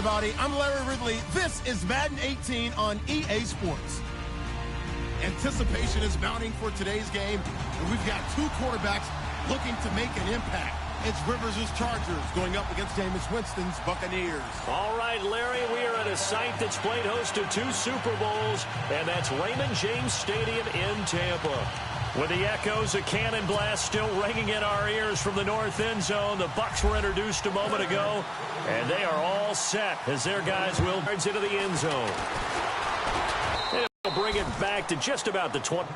everybody. I'm Larry Ridley. This is Madden 18 on EA Sports. Anticipation is mounting for today's game, and we've got two quarterbacks looking to make an impact. It's Rivers' Chargers going up against Jameis Winston's Buccaneers. All right, Larry, we are at a site that's played host to 2 Super Bowls, and that's Raymond James Stadium in Tampa. With the echoes of cannon blast still ringing in our ears from the north end zone, the Bucs were introduced a moment ago, and they are all set as their guys will into the end zone. They'll bring it back to just about the 20.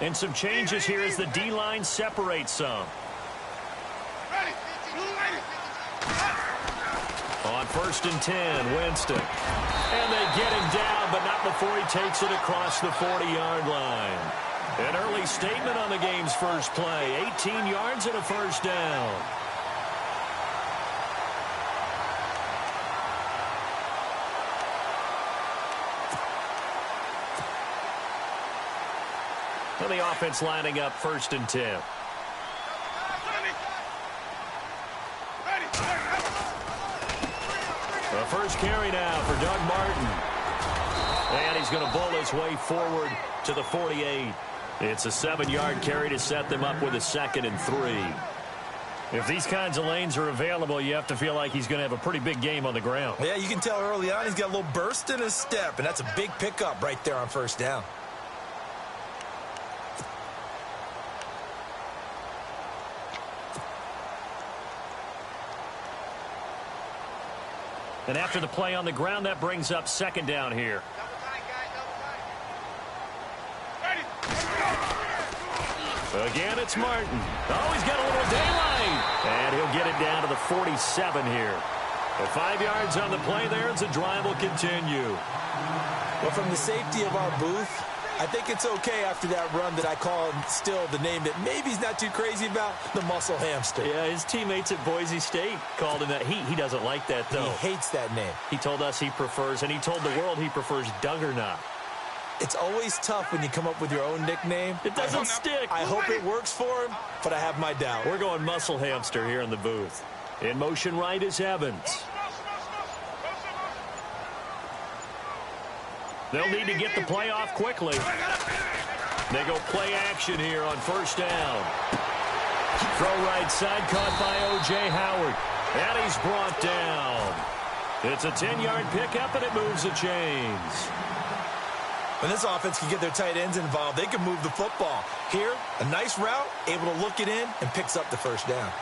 And some changes here as the D-line separates some. On 1st and 10, Winston. And they get him down, but not before he takes it across the 40-yard line. An early statement on the game's first play. 18 yards and a first down. And the offense lining up 1st and 10. The first carry now for Doug Martin. And he's going to bowl his way forward to the 48. It's a 7-yard carry to set them up with a 2nd and 3. If these kinds of lanes are available, you have to feel like he's going to have a pretty big game on the ground. Yeah, you can tell early on he's got a little burst in his step, and that's a big pickup right there on 1st down. And after the play on the ground, that brings up 2nd down here. Again, it's Martin. Oh, he's got a little daylight. And he'll get it down to the 47 here. The 5 yards on the play there, and the drive will continue. Well, from the safety of our booth, I think it's okay after that run that I call him still the name that maybe he's not too crazy about, the muscle hamster. Yeah, his teammates at Boise State called him that. He doesn't like that, though. He hates that name. He told us he prefers, and he told the world he prefers Duggernaut. It's always tough when you come up with your own nickname. It doesn't stick. I hope it works for him, but I have my doubt. We're going muscle hamster here in the booth. In motion right is Evans. They'll need to get the play off quickly. They go play action here on 1st down. Throw right side caught by O.J. Howard. And he's brought down. It's a 10-yard pickup, and it moves the chains. When this offense can get their tight ends involved, they can move the football. Here, a nice route, able to look it in, and picks up the 1st down.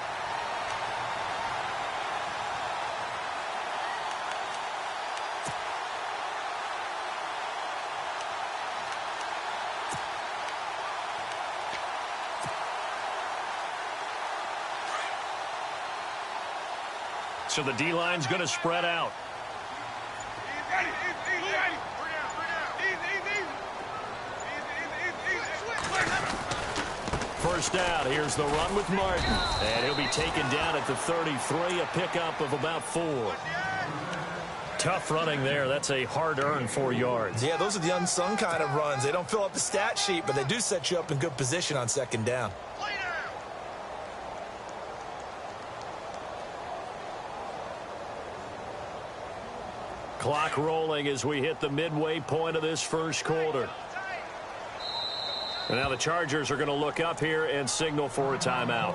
So the D-line's going to spread out. First down, here's the run with Martin. And he'll be taken down at the 33, a pickup of about 4. Tough running there. That's a hard-earned 4 yards. Yeah, those are the unsung kind of runs. They don't fill up the stat sheet, but they do set you up in good position on 2nd down. Clock rolling as we hit the midway point of this first quarter. And now the Chargers are going to look up here and signal for a timeout.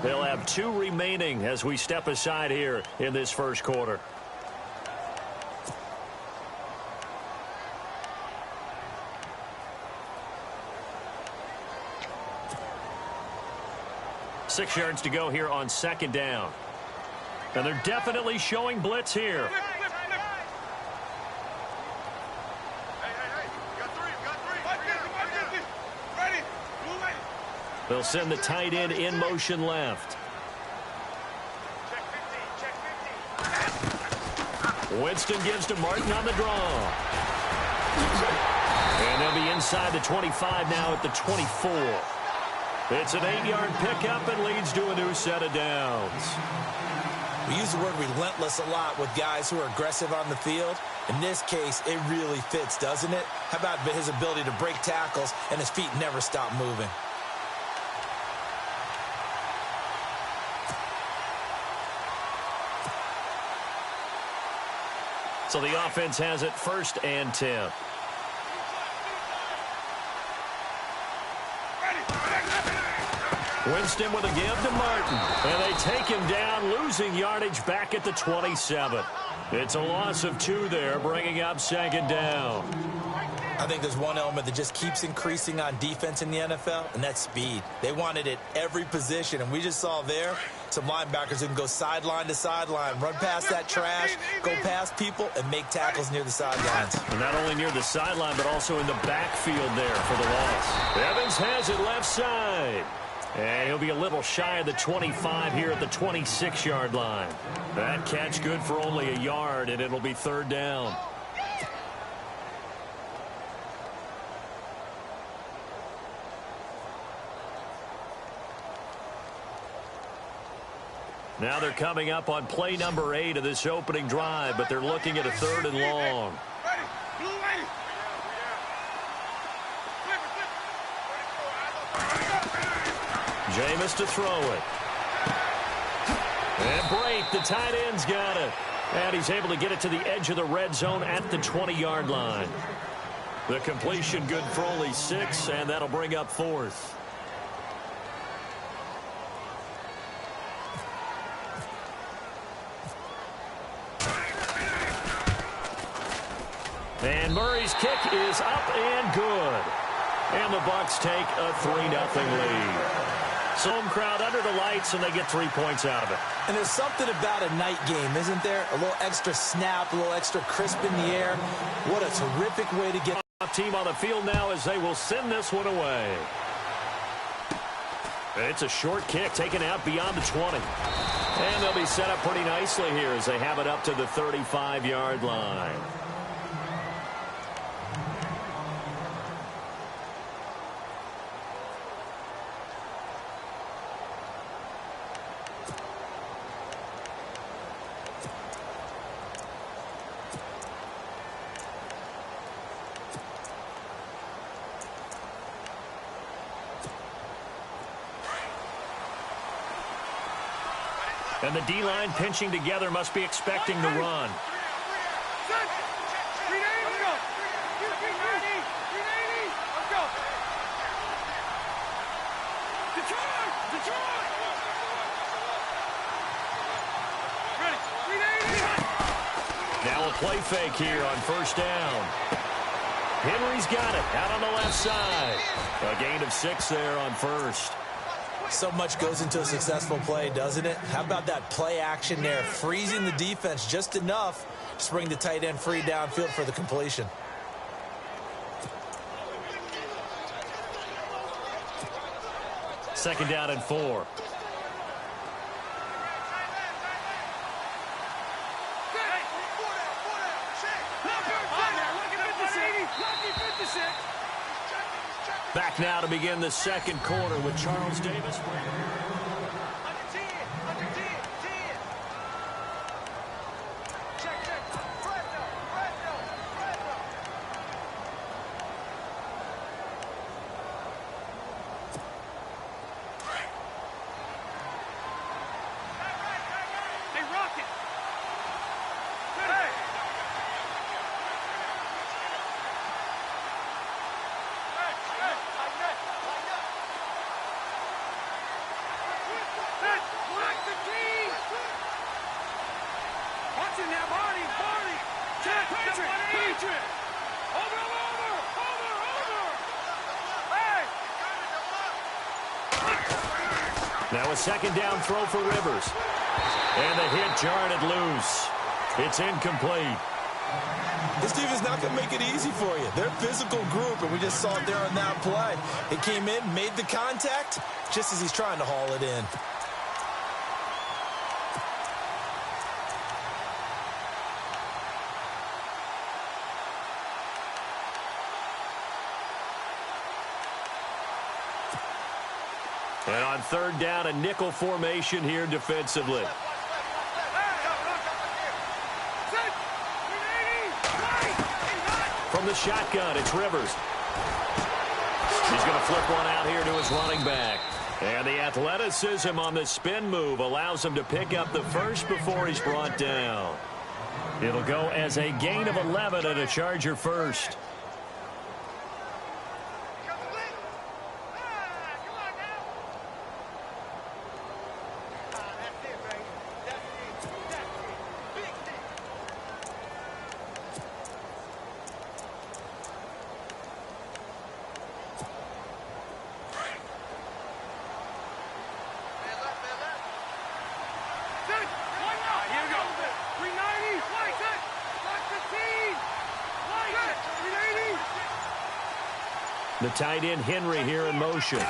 They'll have 2 remaining as we step aside here in this first quarter. Six yards to go here on 2nd down. And they're definitely showing blitz here. They'll send the tight end in motion left. Winston gives to Martin on the draw. And they'll be inside the 25 now at the 24. It's an 8-yard pickup and leads to a new set of downs. We use the word relentless a lot with guys who are aggressive on the field. In this case, it really fits, doesn't it? How about his ability to break tackles and his feet never stop moving? So the offense has it 1st and 10. Winston with a give to Martin. And they take him down, losing yardage back at the 27. It's a loss of 2 there, bringing up 2nd down. I think there's one element that just keeps increasing on defense in the NFL, and that's speed. They want it at every position, and we just saw there some linebackers who can go sideline to sideline, run past that trash, go past people, and make tackles near the sidelines. And not only near the sideline, but also in the backfield there for the loss. Evans has it left side. And he'll be a little shy of the 25 here at the 26-yard line. That catch good for only a yard, and it'll be 3rd down. Now they're coming up on play number 8 of this opening drive, but they're looking at a 3rd and long. Jameis to throw it. And Brate, the tight end's got it. And he's able to get it to the edge of the red zone at the 20-yard line. The completion good for only 6, and that'll bring up 4th. And Murray's kick is up and good. And the Bucs take a 3-0 lead. So home crowd under the lights, and they get 3 points out of it. And there's something about a night game, isn't there? A little extra snap, a little extra crisp in the air. What a terrific way to get team on the field now as they will send this one away. It's a short kick taken out beyond the 20. And they'll be set up pretty nicely here as they have it up to the 35-yard line. And the D-line pinching together must be expecting the run. Now a play fake here on 1st down. Henry's got it out on the left side. A gain of 6 there on 1st. So much goes into a successful play, doesn't it? How about that play action there, freezing the defense just enough to bring the tight end free downfield for the completion. Second down and 4. Back now to begin the second quarter with Charles Davis. Now a second down throw for Rivers. And the hit jarred it loose. It's incomplete. This defense is not going to make it easy for you. They're a physical group, and we just saw it there on that play. It came in, made the contact, just as he's trying to haul it in. And on third down, a nickel formation here defensively. From the shotgun, it's Rivers. He's going to flip one out here to his running back. And the athleticism on the spin move allows him to pick up the first before he's brought down. It'll go as a gain of 11 and a Charger first. The tight end Henry here in motion.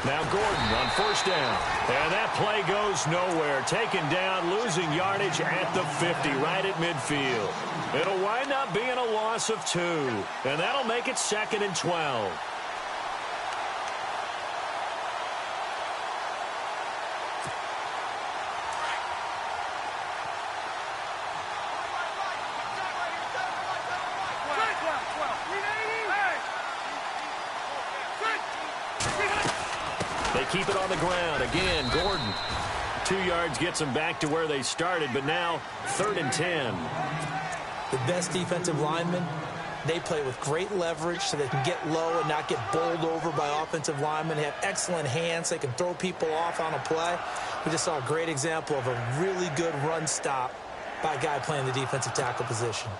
Now Gordon on first down. And that play goes nowhere. Taken down, losing yardage at the 50, right at midfield. It'll wind up being a loss of 2. And that'll make it 2nd and 12. Keep it on the ground. Again, Gordon. 2 yards gets them back to where they started, but now 3rd and 10. The best defensive linemen, they play with great leverage so they can get low and not get bowled over by offensive linemen. They have excellent hands. They can throw people off on a play. We just saw a great example of a really good run stop by a guy playing the defensive tackle position.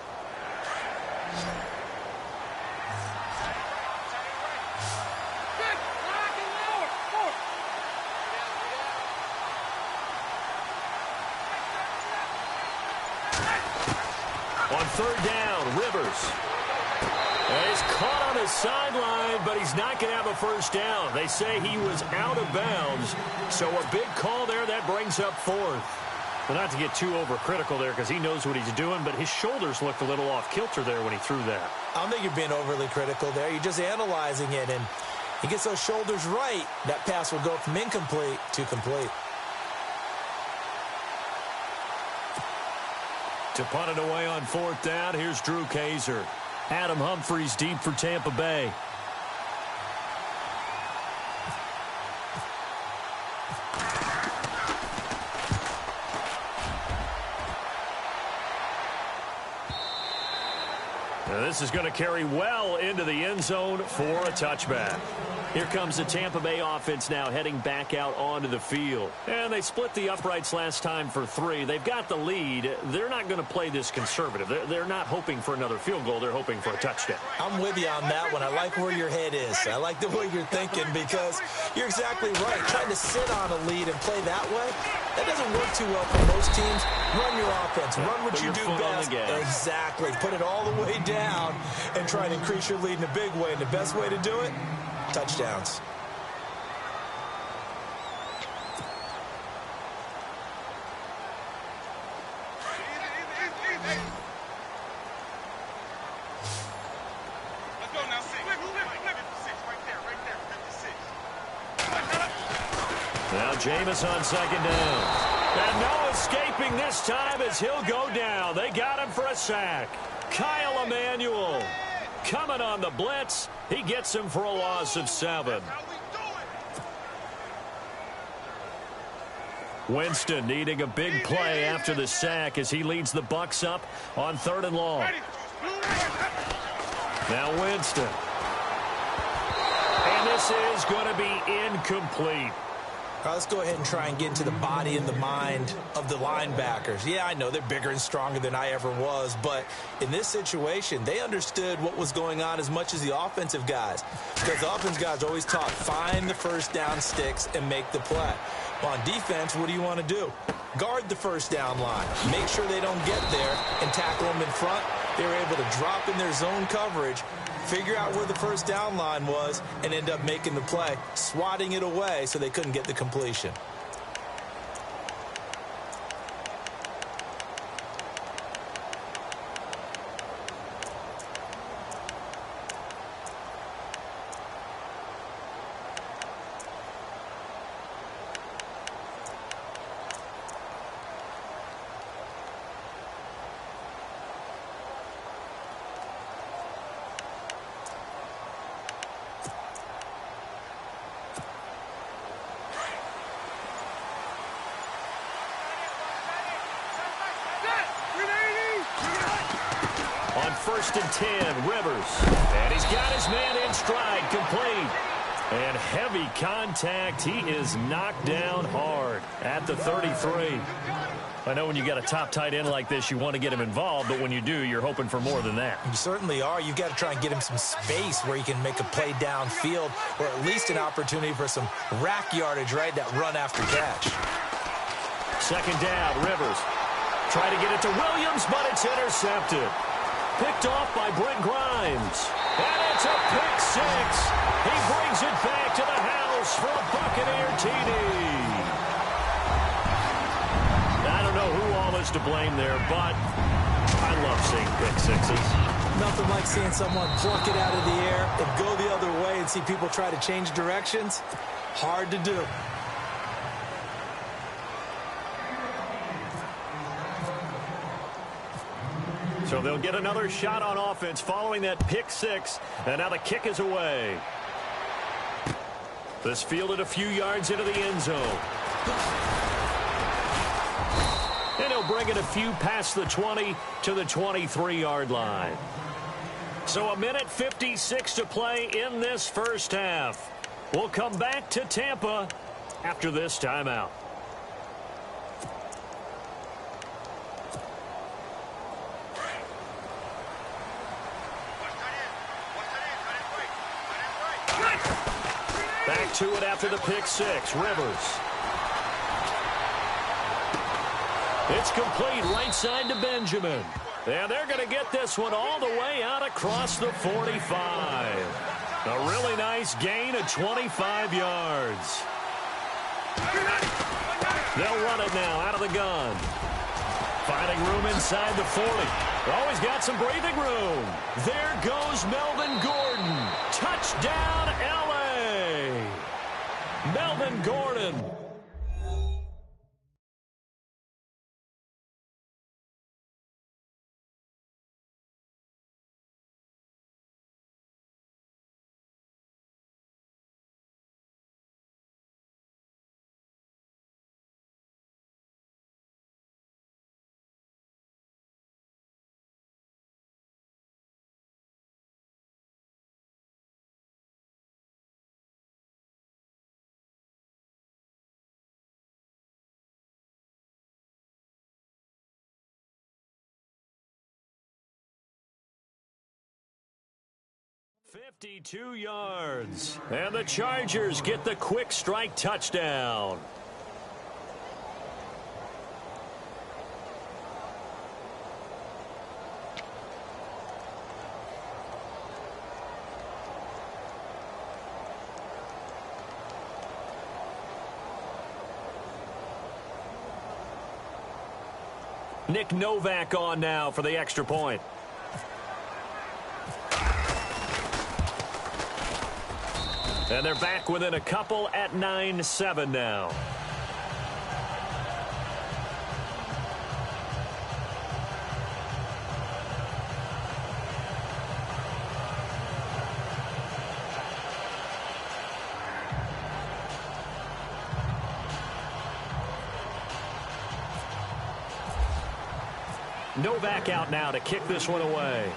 On third down, Rivers. And he's caught on his sideline, but he's not going to have a first down. They say he was out of bounds, so a big call there that brings up 4th. Well, not to get too overcritical there because he knows what he's doing, but his shoulders looked a little off kilter there when he threw that. I don't think you're being overly critical there. You're just analyzing it, and he gets those shoulders right. That pass will go from incomplete to complete. To punt it away on 4th down, here's Drew Kaiser. Adam Humphries deep for Tampa Bay. Now this is going to carry well into the end zone for a touchback. Here comes the Tampa Bay offense now heading back out onto the field. And they split the uprights last time for 3. They've got the lead. They're not going to play this conservative. They're not hoping for another field goal. They're hoping for a touchdown. I'm with you on that one. I like where your head is. I like the way you're thinking because you're exactly right. Trying to sit on a lead and play that way, that doesn't work too well for most teams. Run your offense. Run what you do best. Exactly. Put it all the way down and try and increase your lead in a big way. And the best way to do it, touchdowns. Now Jameis on 2nd down. And no escaping this time as he'll go down. They got him for a sack. Kyle Emanuel coming on the blitz. He gets him for a loss of 7. Winston needing a big play after the sack as he leads the Bucs up on 3rd and long. Now Winston. And this is going to be incomplete. All right, let's go ahead and try and get into the body and the mind of the linebackers. Yeah, I know they're bigger and stronger than I ever was, but in this situation, they understood what was going on as much as the offensive guys. Because the offensive guys always taught, find the first down sticks and make the play. Well, on defense, what do you want to do? Guard the first down line. Make sure they don't get there and tackle them in front. They were able to drop in their zone coverage, figure out where the first down line was, and end up making the play, swatting it away so they couldn't get the completion. first and 10. Rivers. And he's got his man in stride, complete. And heavy contact. He is knocked down hard at the 33. I know when you got a top tight end like this, you want to get him involved, but when you do, you're hoping for more than that. You certainly are. You've got to try and get him some space where he can make a play downfield, or at least an opportunity for some rack yardage, right? That run after catch. Second down, Rivers. Try to get it to Williams, but it's intercepted. Picked off by Brent Grimes. And it's a pick six. He brings it back to the house for a Buccaneer TD. I don't know who all is to blame there, but I love seeing pick sixes. Nothing like seeing someone pluck it out of the air and go the other way and see people try to change directions. Hard to do. So they'll get another shot on offense following that pick six. And now the kick is away. This fielded a few yards into the end zone. And he'll bring it a few past the 20 to the 23-yard line. So a minute 56 to play in this first half. We'll come back to Tampa after this timeout. Back to it after the pick six. Rivers. It's complete right side to Benjamin. And they're going to get this one all the way out across the 45. A really nice gain of 25 yards. They'll run it now out of the gun. Finding room inside the 40. Always got some breathing room. There goes Melvin Gordon. Touchdown, L.A. Melvin Gordon. "52 yards. And the Chargers get the quick strike touchdown. Nick Novak on now for the extra point. And they're back within a couple at 9-7 now. Novak out now to kick this one away.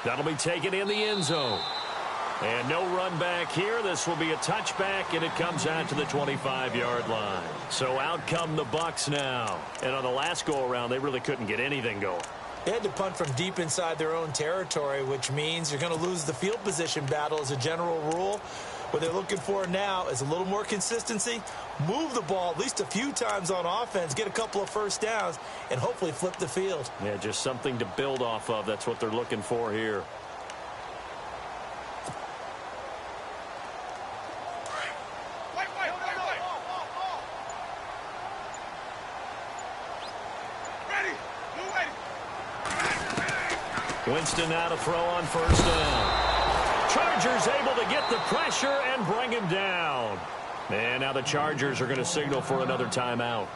That'll be taken in the end zone. And no run back here. This will be a touchback, and it comes out to the 25-yard line. So out come the Bucs now. And on the last go-around, they really couldn't get anything going. They had to punt from deep inside their own territory, which means you're going to lose the field position battle as a general rule. What they're looking for now is a little more consistency, move the ball at least a few times on offense, get a couple of first downs, and hopefully flip the field. Yeah, just something to build off of. That's what they're looking for here. Winston now to throw on first down. Chargers able to get the pressure and bring him down. And now the Chargers are going to signal for another timeout.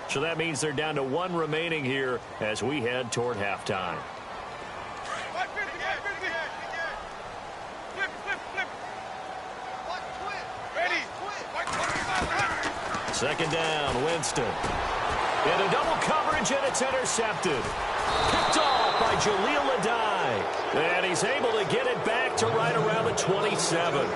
So that means they're down to one remaining here as we head toward halftime. Second down, Winston. And a double coverage. coverage, and it's intercepted. Picked off by Jaleel Adai. And he's able to get it back to right around the 27.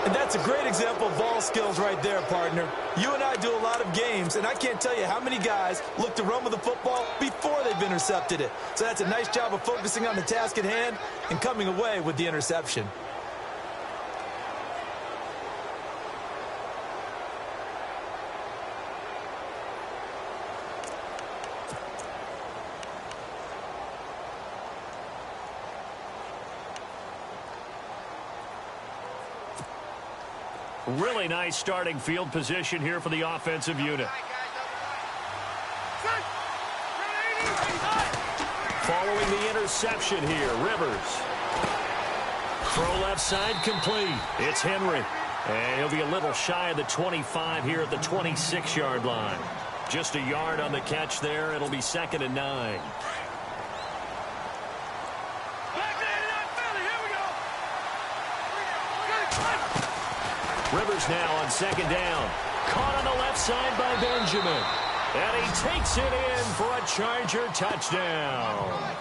And that's a great example of ball skills right there, partner. You and I do a lot of games, and I can't tell you how many guys look to run with the football before they've intercepted it. So that's a nice job of focusing on the task at hand and coming away with the interception. Really nice starting field position here for the offensive unit. Following the interception here, Rivers. Throw left side complete. It's Henry. And he'll be a little shy of the 25 here at the 26-yard line. Just a yard on the catch there. It'll be 2nd and 9. Rivers now on 2nd down. Caught on the left side by Benjamin. And he takes it in for a Charger touchdown.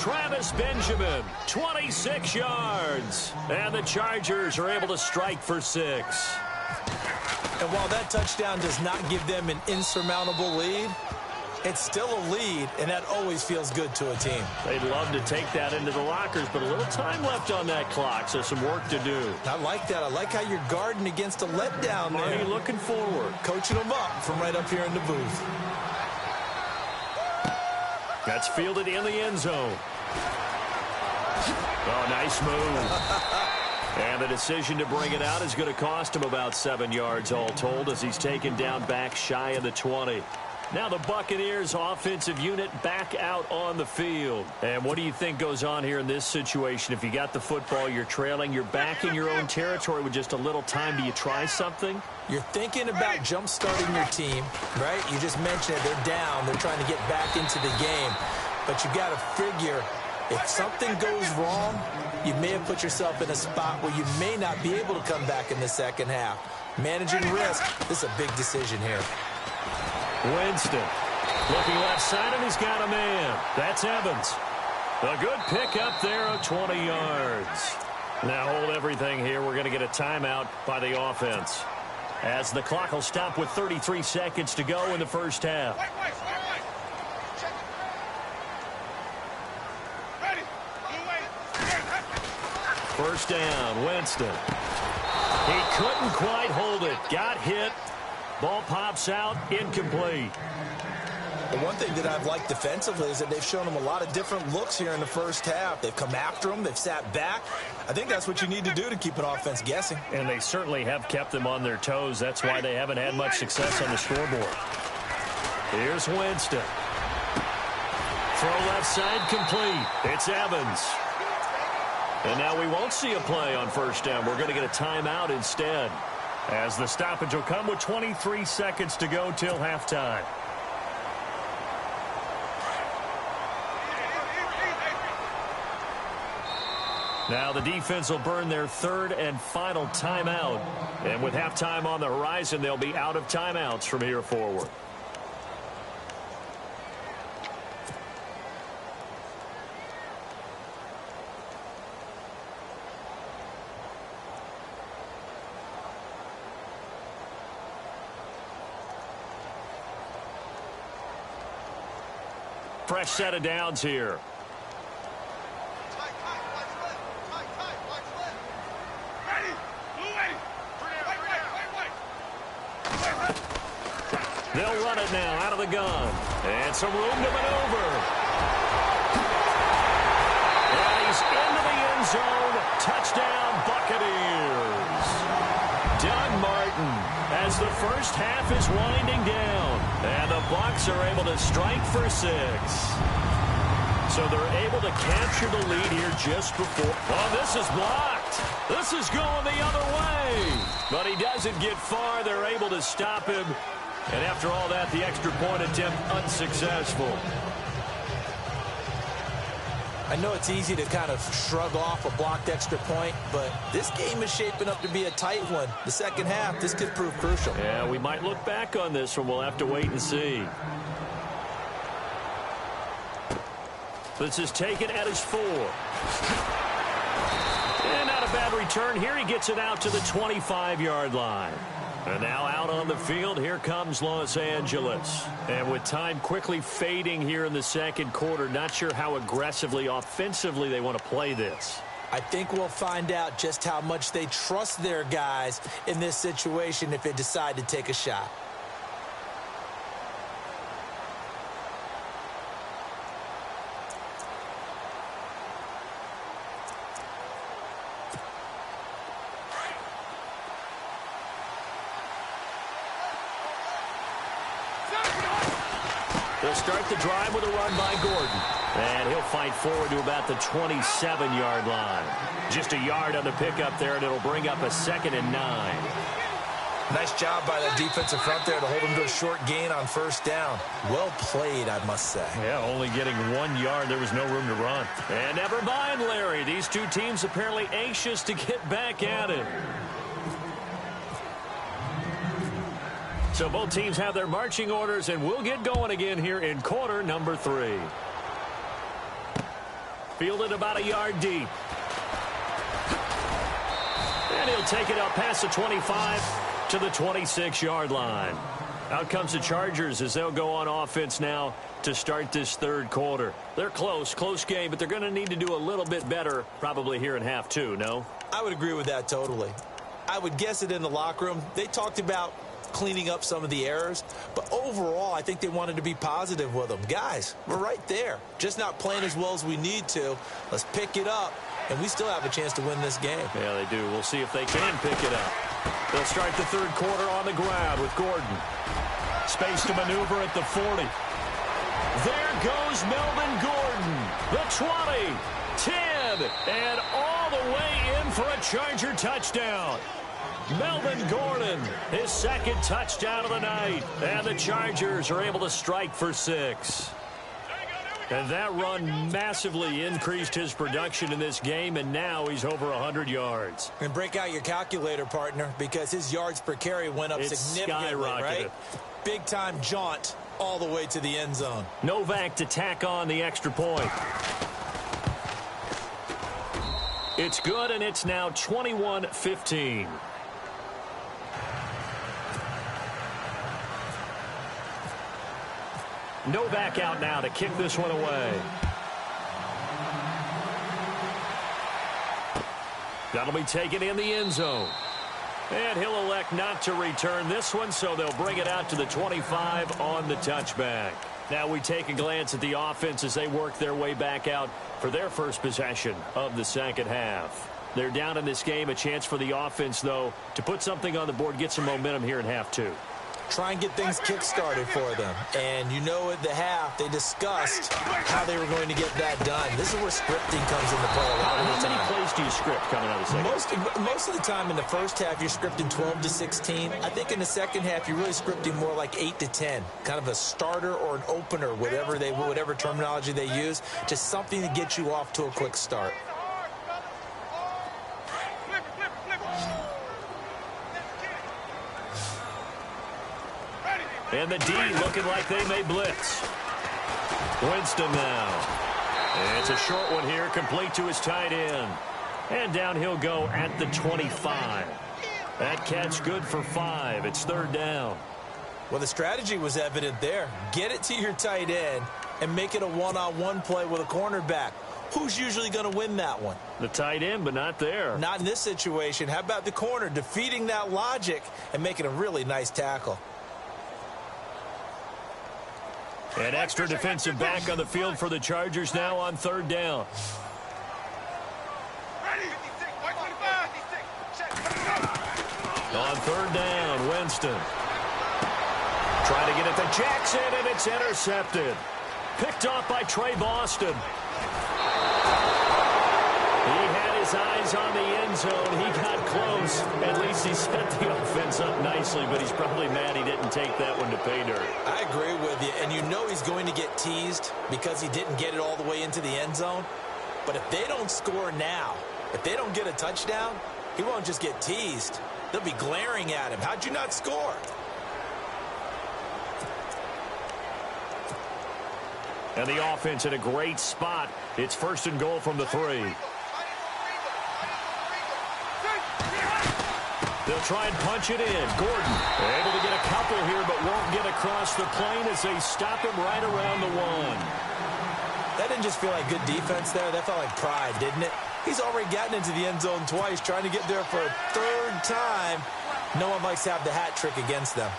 Travis Benjamin, 26 yards. And the Chargers are able to strike for 6. And while that touchdown does not give them an insurmountable lead, it's still a lead, and that always feels good to a team. They'd love to take that into the lockers, but a little time left on that clock, so some work to do. I like that. I like how you're guarding against a letdown there. Marty looking forward. Coaching them up from right up here in the booth. That's fielded in the end zone. Oh, nice move. And the decision to bring it out is going to cost him about 7 yards all told as he's taken down back shy of the 20. Now the Buccaneers offensive unit back out on the field. And what do you think goes on here in this situation? If you got the football, you're trailing, you're back in your own territory with just a little time. Do you try something? You're thinking about jump-starting your team, right? You just mentioned it. They're down. They're trying to get back into the game. But you got to figure if something goes wrong, you may have put yourself in a spot where you may not be able to come back in the second half. Managing risk, this is a big decision here. Winston looking left side, and he's got a man. That's Evans. A good pick up there of 20 yards. Now hold everything here. We're going to get a timeout by the offense, as the clock will stop with 33 seconds to go in the first half. First down, Winston. He couldn't quite hold it. Got hit. Ball pops out, incomplete. The one thing that I've liked defensively is that they've shown him a lot of different looks here in the first half. They've come after him. They've sat back. I think that's what you need to do to keep an offense guessing. And they certainly have kept them on their toes. That's why they haven't had much success on the scoreboard. Here's Winston. Throw left side complete. It's Evans. And now we won't see a play on first down. We're going to get a timeout instead, as the stoppage will come with 23 seconds to go till halftime. Now the defense will burn their third and final timeout. And with halftime on the horizon, they'll be out of timeouts from here forward. Fresh set of downs here. They'll run it now out of the gun. And some room to maneuver. And he's into the end zone. Touchdown, Buccaneers. Doug Martin, as the first half is winding down. And the Bucs are able to strike for 6. So they're able to capture the lead here just before. Oh, this is blocked. This is going the other way. But he doesn't get far. They're able to stop him. And after all that, the extra point attempt unsuccessful. I know it's easy to kind of shrug off a blocked extra point, but this game is shaping up to be a tight one. The second half, this could prove crucial. Yeah, we might look back on this one. We'll have to wait and see. This is taken at his 4. And not a bad return here. He gets it out to the 25-yard line. And now out on the field, here comes Los Angeles. And with time quickly fading here in the second quarter, not sure how aggressively, offensively they want to play this. I think we'll find out just how much they trust their guys in this situation if they decide to take a shot. They'll start the drive with a run by Gordon. And he'll fight forward to about the 27-yard line. Just a yard on the pickup there, and it'll bring up a 2nd and 9. Nice job by the defensive front there to hold him to a short gain on first down. Well played, I must say. Yeah, only getting 1 yard. There was no room to run. And never mind, Larry. These two teams apparently anxious to get back at it. So both teams have their marching orders, and we'll get going again here in quarter number 3. Fielded about a yard deep. And he'll take it up past the 25 to the 26-yard line. Out comes the Chargers as they'll go on offense now to start this third quarter. They're close game, but they're going to need to do a little bit better probably here in half 2, no? I would agree with that totally. I would guess it in the locker room. They talked about cleaning up some of the errors, but overall I think they wanted to be positive with them. Guys, we're right there, just not playing as well as we need to. Let's pick it up, and we still have a chance to win this game. Yeah, they do. We'll see if they can pick it up. They'll start the third quarter on the ground with Gordon. Space to maneuver at the 40. There goes Melvin Gordon. The 20, 10, and all the way in for a Charger touchdown. Melvin Gordon, his second touchdown of the night. And the Chargers are able to strike for 6. And that run massively increased his production in this game, and now he's over 100 yards. And break out your calculator, partner, because his yards per carry went up significantly, right? Big-time jaunt all the way to the end zone. Novak to tack on the extra point. It's good, and it's now 21-15. Novak out now to kick this one away. That'll be taken in the end zone. And he'll elect not to return this one, so they'll bring it out to the 25 on the touchback. Now we take a glance at the offense as they work their way back out for their first possession of the second half. They're down in this game. A chance for the offense, though, to put something on the board, get some momentum here in half 2. Try and get things kick-started for them. And you know at the half, they discussed how they were going to get that done. This is where scripting comes into play a lot of the time. How many plays do you script coming out of the second? Most of the time in the first half, you're scripting 12 to 16. I think in the second half, you're really scripting more like 8 to 10. Kind of a starter or an opener, whatever terminology they use. Just something to get you off to a quick start. And the D looking like they may blitz. Winston now. And it's a short one here, complete to his tight end. And down he'll go at the 25. That catch good for 5. It's third down. Well, the strategy was evident there. Get it to your tight end and make it a one-on-one play with a cornerback. Who's usually going to win that one? The tight end, but not there. Not in this situation. How about the corner defeating that logic and making a really nice tackle? An extra defensive back on the field for the Chargers now on third down. On third down, Winston. Trying to get it to Jackson, and it's intercepted. Picked off by Trey Boston. He had his eyes on the end zone. He got close. At least he set the offense up nicely, but he's probably mad he didn't take that one to pay dirt. I agree with you, and you know he's going to get teased because he didn't get it all the way into the end zone. But if they don't score now, if they don't get a touchdown, he won't just get teased. They'll be glaring at him. How'd you not score? And the offense in a great spot. It's 1st and goal from the 3. They'll try and punch it in. Gordon able to get a couple here, but won't get across the plane as they stop him right around the 1. That didn't just feel like good defense there. That felt like pride, didn't it? He's already gotten into the end zone twice, trying to get there for a 3rd time. No one likes to have the hat trick against them.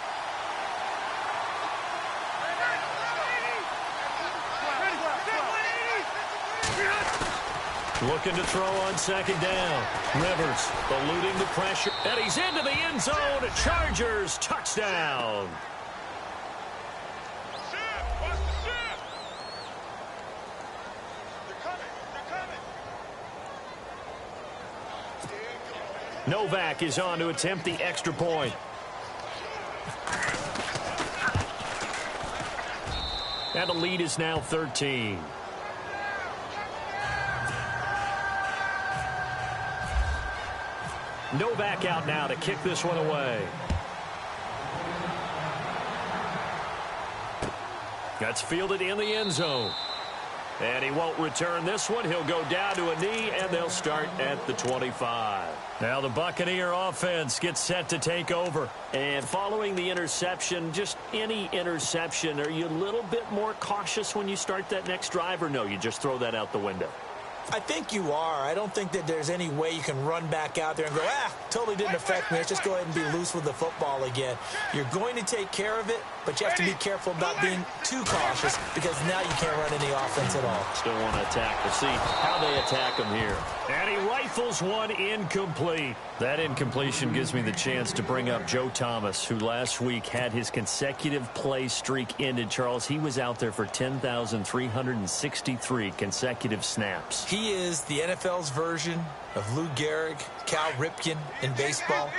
Looking to throw on 2nd down. Rivers eluding the pressure. And he's into the end zone. Chargers touchdown. Novak is on to attempt the extra point. And the lead is now 13. Novak out now to kick this one away. That's fielded in the end zone. And he won't return this one. He'll go down to a knee, and they'll start at the 25. Now the Buccaneer offense gets set to take over. And following the interception, just any interception, are you a little bit more cautious when you start that next drive, or no, you just throw that out the window? I think you are. I don't think that there's any way you can run back out there and go, totally didn't affect me. Let's just go ahead and be loose with the football again. You're going to take care of it, but you have to be careful about being too cautious because now you can't run any offense at all. Still want to attack. We'll see how they attack him here. And he rifles one incomplete. That incompletion gives me the chance to bring up Joe Thomas, who last week had his consecutive play streak ended. Charles, he was out there for 10,363 consecutive snaps. He is the NFL's version of Lou Gehrig, Cal Ripken in baseball.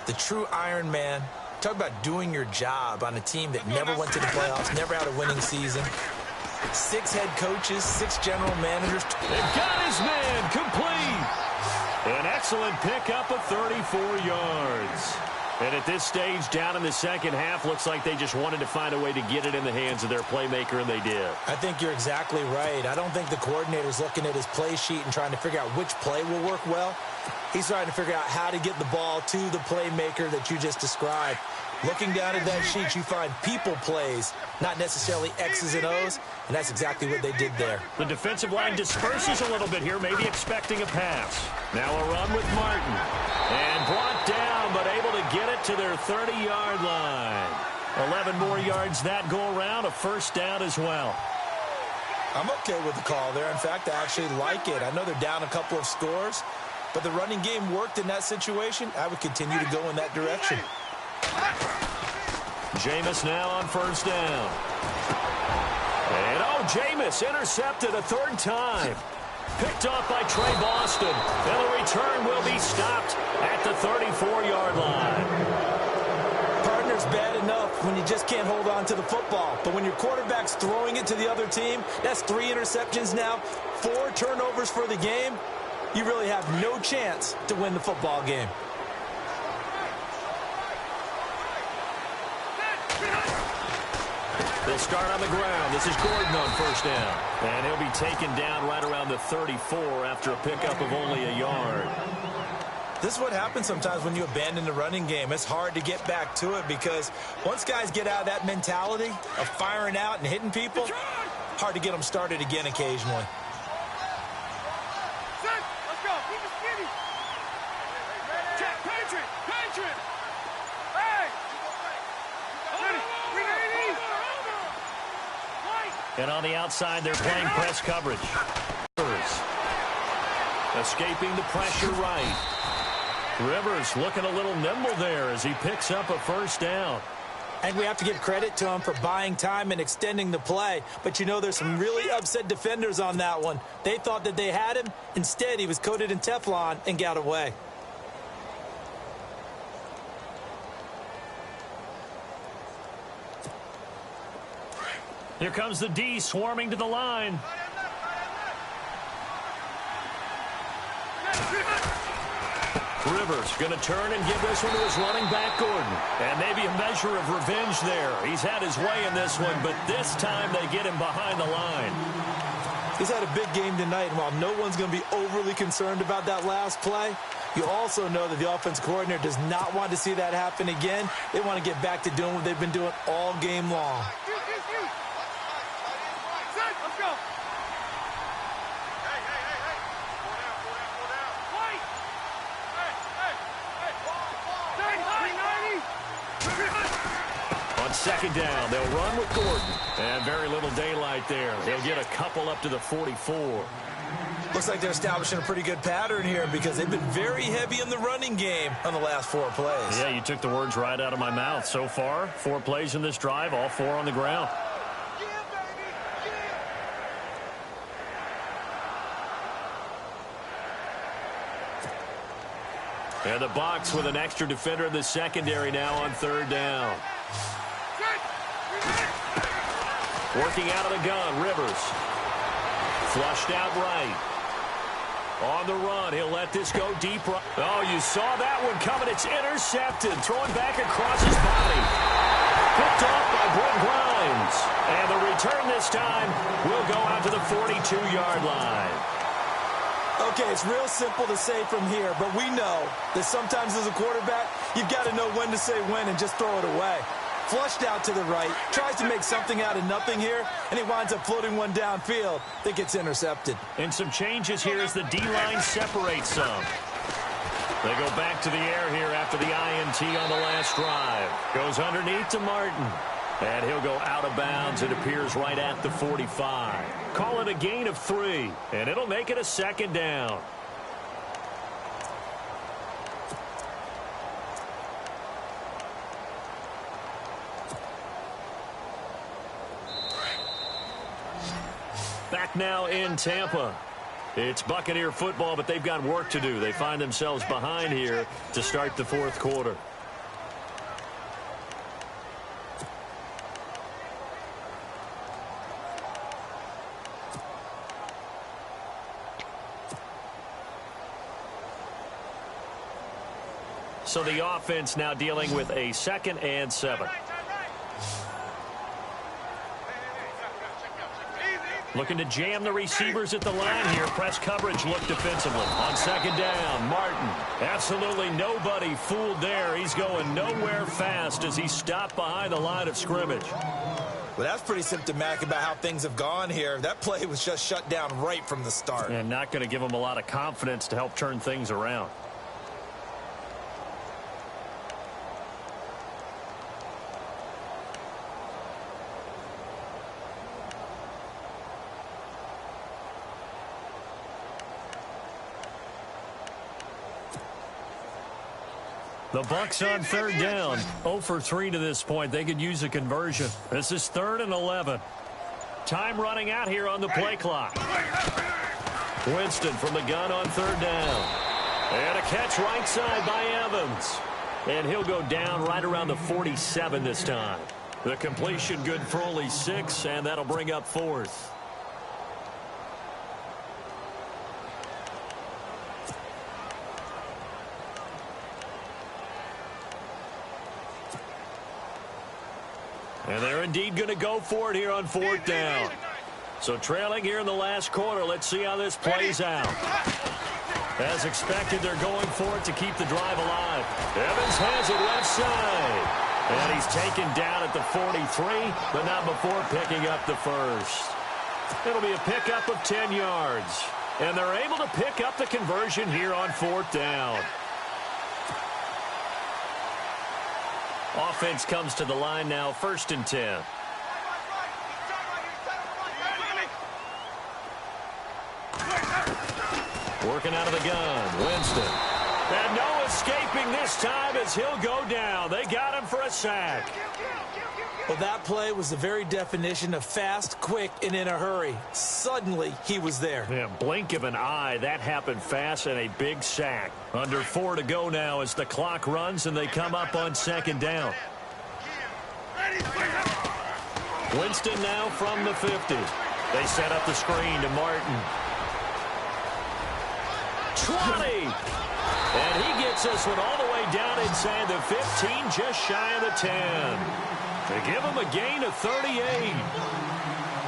The true Iron Man. Talk about doing your job on a team that never went to the playoffs, never had a winning season. 6 head coaches, 6 general managers. They've got his man complete. An excellent pickup of 34 yards. And at this stage, down in the second half, looks like they just wanted to find a way to get it in the hands of their playmaker, and they did. I think you're exactly right. I don't think the coordinator's looking at his play sheet and trying to figure out which play will work well. He's trying to figure out how to get the ball to the playmaker that you just described. Looking down at that sheet, you find people plays, not necessarily X's and O's, and that's exactly what they did there. The defensive line disperses a little bit here, maybe expecting a pass. Now a run with Martin. And brought down, but able to get it to their 30-yard line. 11 more yards that go around, a 1st down as well. I'm okay with the call there. In fact, I actually like it. I know they're down a couple of scores, but the running game worked in that situation. I would continue to go in that direction. Jameis now on 1st down. And Jameis intercepted a 3rd time. Picked off by Trey Boston. And the return will be stopped at the 34-yard line. Partner's bad enough when you just can't hold on to the football. But when your quarterback's throwing it to the other team, that's 3 interceptions now, 4 turnovers for the game. You really have no chance to win the football game. They'll start on the ground. This is Gordon on 1st down. And he'll be taken down right around the 34 after a pickup of only a yard. This is what happens sometimes when you abandon the running game. It's hard to get back to it because once guys get out of that mentality of firing out and hitting people, hard to get them started again occasionally. Let's go. Keep it skinny. Patriot. Hey. And on the outside, they're playing press coverage. Escaping the pressure right. Rivers looking a little nimble there as he picks up a 1st down. And we have to give credit to him for buying time and extending the play. But you know there's some really upset defenders on that one. They thought that they had him. Instead, he was coated in Teflon and got away. Here comes the D swarming to the line. Rivers going to turn and give this one to his running back, Gordon. And maybe a measure of revenge there. He's had his way in this one, but this time they get him behind the line. He's had a big game tonight, and while no one's going to be overly concerned about that last play, you also know that the offense coordinator does not want to see that happen again. They want to get back to doing what they've been doing all game long. Let's go. On second down, they'll run with Gordon. And very little daylight there. They'll get a couple up to the 44. Looks like they're establishing a pretty good pattern here because they've been very heavy in the running game on the last 4 plays. Yeah, you took the words right out of my mouth. So far, 4 plays in this drive, all 4 on the ground. And the Bucs with an extra defender in the secondary now on third down. Working out of the gun, Rivers. Flushed out right. On the run, he'll let this go deep. Oh, you saw that one coming. It's intercepted. Throwing back across his body. Picked off by Brent Grimes. And the return this time will go out to the 42-yard line. Okay, it's real simple to say from here, but we know that sometimes as a quarterback, you've got to know when to say when and just throw it away. Flushed out to the right, tries to make something out of nothing here, and he winds up floating one downfield that gets intercepted. And some changes here as the D-line separates some. They go back to the air here after the INT on the last drive. Goes underneath to Martin. And he'll go out of bounds. It appears right at the 45. Call it a gain of 3, and it'll make it a second down. Back now in Tampa. It's Buccaneer football, but they've got work to do. They find themselves behind here to start the 4th quarter. So the offense now dealing with a 2nd and 7. Looking to jam the receivers at the line here. Press coverage look defensively. On second down, Martin. Absolutely nobody fooled there. He's going nowhere fast as he stopped behind the line of scrimmage. Well, that's pretty symptomatic about how things have gone here. That play was just shut down right from the start. And not going to give him a lot of confidence to help turn things around. The Bucs on third down. 0 for 3 to this point. They could use a conversion. This is 3rd and 11. Time running out here on the play clock. Winston from the gun on third down. And a catch right side by Evans. And he'll go down right around the 47 this time. The completion good for only 6, and that'll bring up 4th. And they're indeed going to go for it here on 4th down. So trailing here in the last quarter. Let's see how this plays out. As expected, they're going for it to keep the drive alive. Evans has it left side. And he's taken down at the 43, but not before picking up the first. It'll be a pickup of 10 yards. And they're able to pick up the conversion here on 4th down. Offense comes to the line now, 1st and 10. Working out of the gun, Winston. And no escaping this time as he'll go down. They got him for a sack. Well, that play was the very definition of fast, quick, and in a hurry. Suddenly, he was there. Yeah, blink of an eye. That happened fast and a big sack. Under 4 to go now as the clock runs and they come up on 2nd down. Winston now from the 50. They set up the screen to Martin. 20. And he gets this one all the way down inside the 15, just shy of the 10. To give him a gain of 38.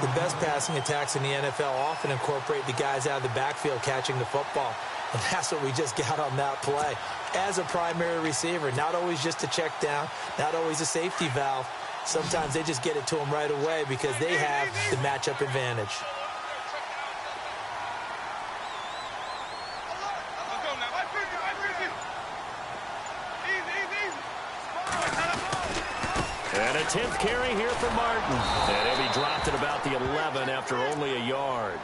The best passing attacks in the NFL often incorporate the guys out of the backfield catching the football. And that's what we just got on that play. As a primary receiver, not always just a check down, not always a safety valve. Sometimes they just get it to them right away because they have the matchup advantage. And a 10th carry here for Martin. And he'll be dropped at about the 11 after only a yard.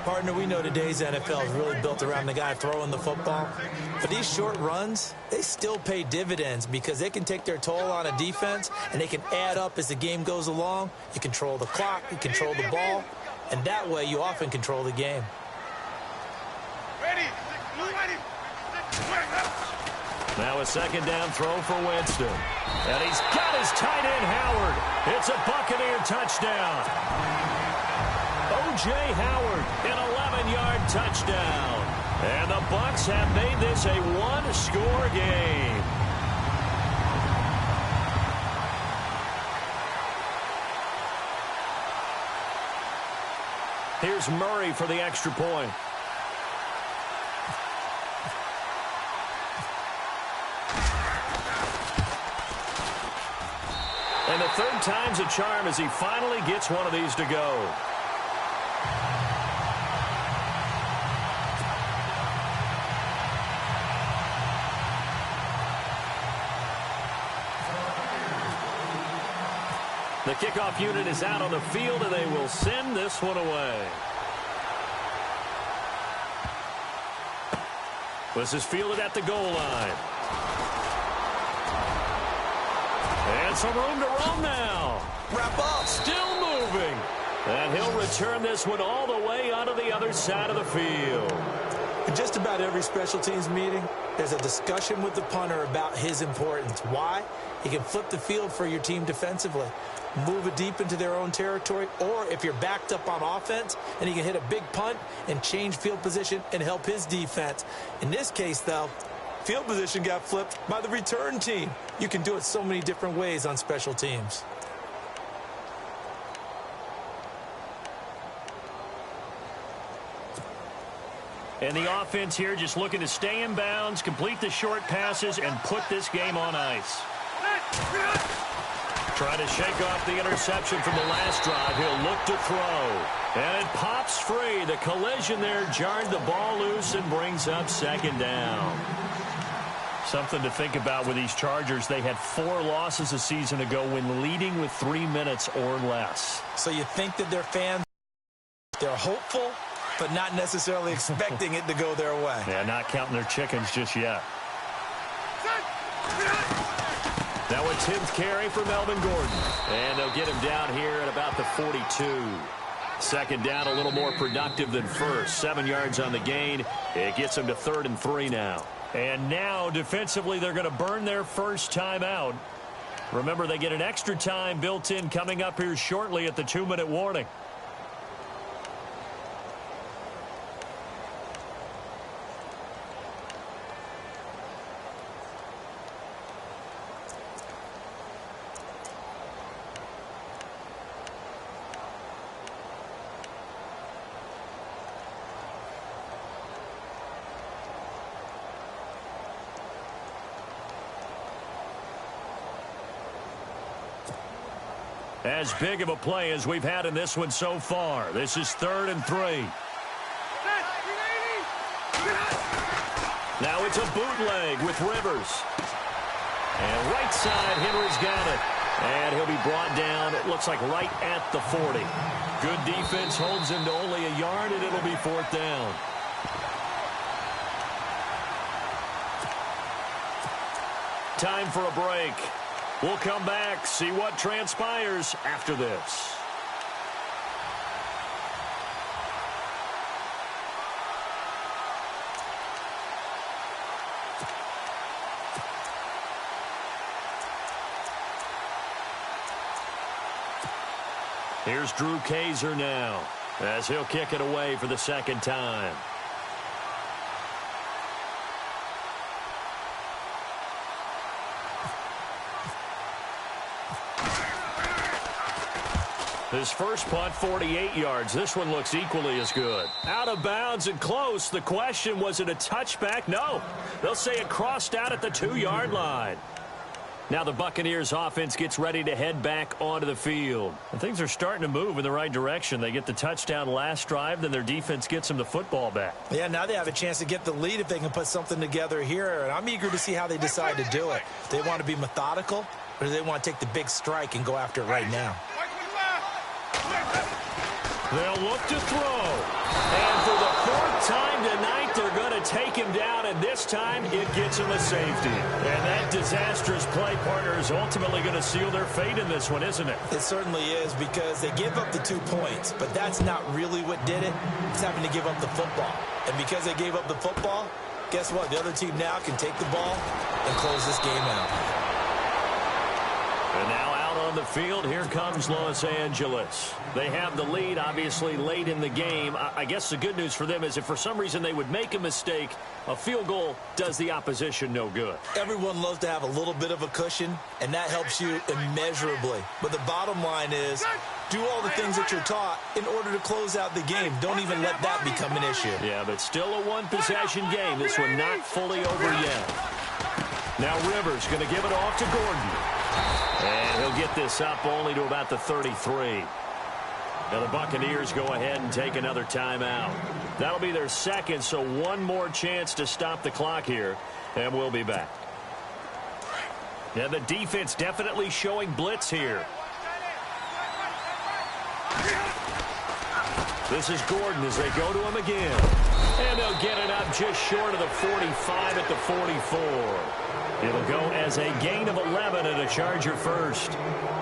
Partner, we know today's NFL is really built around the guy throwing the football. But these short runs, they still pay dividends because they can take their toll on a defense and they can add up as the game goes along. You control the clock, you control the ball, and that way you often control the game. Now a second down throw for Winston. And he's got his tight end, Howard. It's a Buccaneer touchdown. O.J. Howard, an 11-yard touchdown. And the Bucs have made this a one-score game. Here's Murray for the extra point. And the third time's a charm as he finally gets one of these to go. The kickoff unit is out on the field, and they will send this one away. This is fielded at the goal line. And some room to roam now. Wrap up. Still moving. And he'll return this one all the way onto the other side of the field. In just about every special teams meeting, there's a discussion with the punter about his importance. Why? He can flip the field for your team defensively, move it deep into their own territory, or if you're backed up on offense, and he can hit a big punt and change field position and help his defense. In this case, though, field position got flipped by the return team. You can do it so many different ways on special teams. And the offense here just looking to stay in bounds, complete the short passes, and put this game on ice. Trying to shake off the interception from the last drive. He'll look to throw. And it pops free. The collision there jarred the ball loose and brings up second down. Something to think about with these Chargers. They had 4 losses a season ago when leading with 3 minutes or less. So you think that their fans, they're hopeful, but not necessarily expecting it to go their way. Yeah, not counting their chickens just yet. Now a 10th carry for Melvin Gordon. And they'll get him down here at about the 42. Second down, a little more productive than first. 7 yards on the gain. It gets them to 3rd and 3 now. And now, defensively, they're going to burn their first time out. Remember, they get an extra time built in coming up here shortly at the 2-minute warning. As big of a play as we've had in this one so far. This is 3rd and 3. Now it's a bootleg with Rivers. And right side, Henry's got it. And he'll be brought down, it looks like right at the 40. Good defense holds him to only a yard, and it'll be 4th down. Time for a break. We'll come back, see what transpires after this. Here's Drew Kaiser now, as he'll kick it away for the second time. His first punt, 48 yards. This one looks equally as good. Out of bounds and close. The question, was it a touchback? No. They'll say it crossed out at the 2-yard line. Now the Buccaneers offense gets ready to head back onto the field. And things are starting to move in the right direction. They get the touchdown last drive, then their defense gets them the football back. Yeah, now they have a chance to get the lead if they can put something together here. And I'm eager to see how they decide to do it. They want to be methodical, or do they want to take the big strike and go after it right now? They'll look to throw. And for the 4th time tonight, they're going to take him down, and this time it gets him a safety. And that disastrous play partner is ultimately going to seal their fate in this one, isn't it? It certainly is, because they give up the 2 points, but that's not really what did it. It's having to give up the football. And because they gave up the football, guess what? The other team now can take the ball and close this game out. And now out on the field, here comes Los Angeles. They have the lead, obviously, late in the game. I guess the good news for them is if for some reason they would make a mistake, a field goal does the opposition no good. Everyone loves to have a little bit of a cushion, and that helps you immeasurably. But the bottom line is, do all the things that you're taught in order to close out the game. Don't even let that become an issue. Yeah, but still a one-possession game. This one not fully over yet. Now Rivers going to give it off to Gordon. And he'll get this up only to about the 33. Now the Buccaneers go ahead and take another timeout. That'll be their second, so one more chance to stop the clock here, and we'll be back. Yeah, the defense definitely showing blitz here. This is Gordon as they go to him again. And they'll get it up just short of the 45 at the 44. It'll go as a gain of 11 and a Charger first.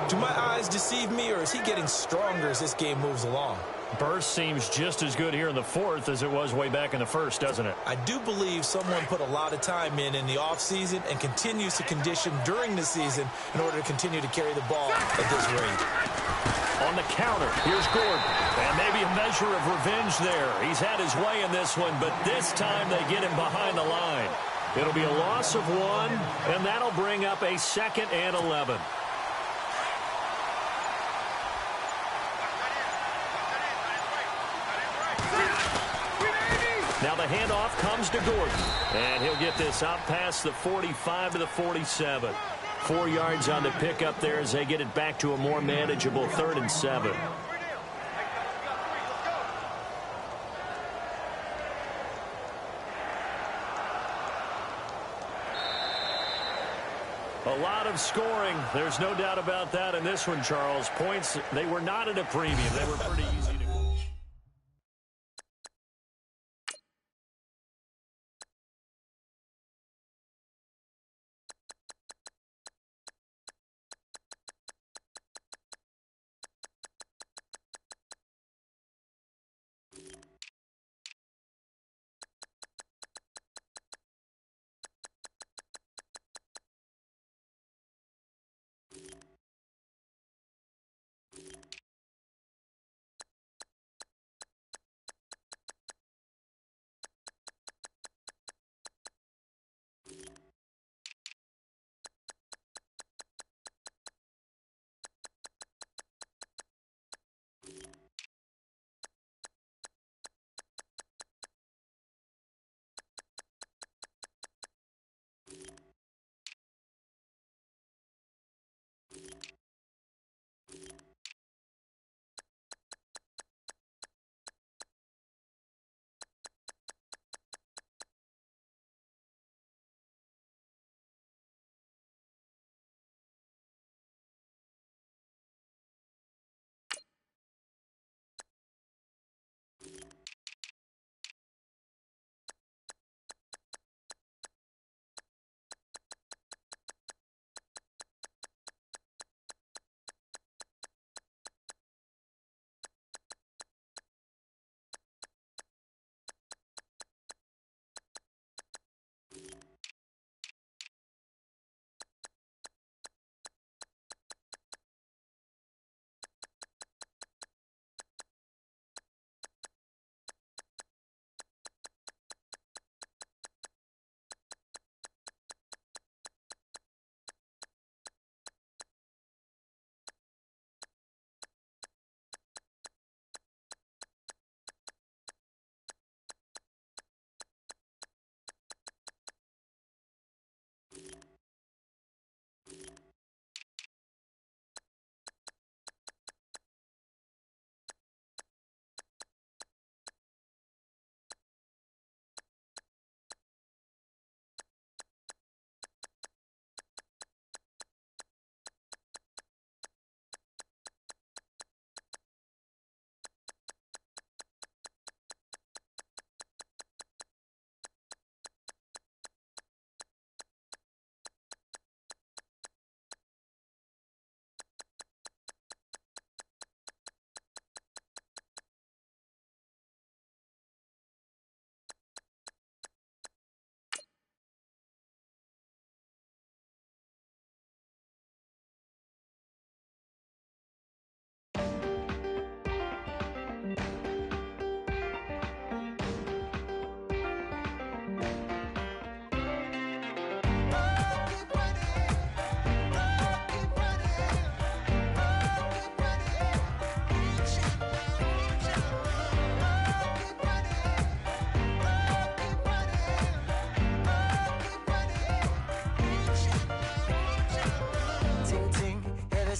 Do my eyes deceive me, or is he getting stronger as this game moves along? Burst seems just as good here in the 4th as it was way back in the 1st, doesn't it? I do believe someone put a lot of time in the offseason and continues to condition during the season in order to continue to carry the ball at this rate. On the counter, here's Gordon. And maybe a measure of revenge there. He's had his way in this one, but this time they get him behind the line. It'll be a loss of 1, and that'll bring up a 2nd and 11. Now the handoff comes to Gordon, and he'll get this out past the 45 to the 47. 4 yards on the pickup there as they get it back to a more manageable 3rd and 7. A lot of scoring. There's no doubt about that in this one, Charles. Points, they were not at a premium. They were pretty easy to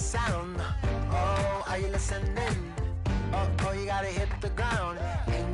sound. Oh, are you listening? Oh, you gotta hit the ground. Ain't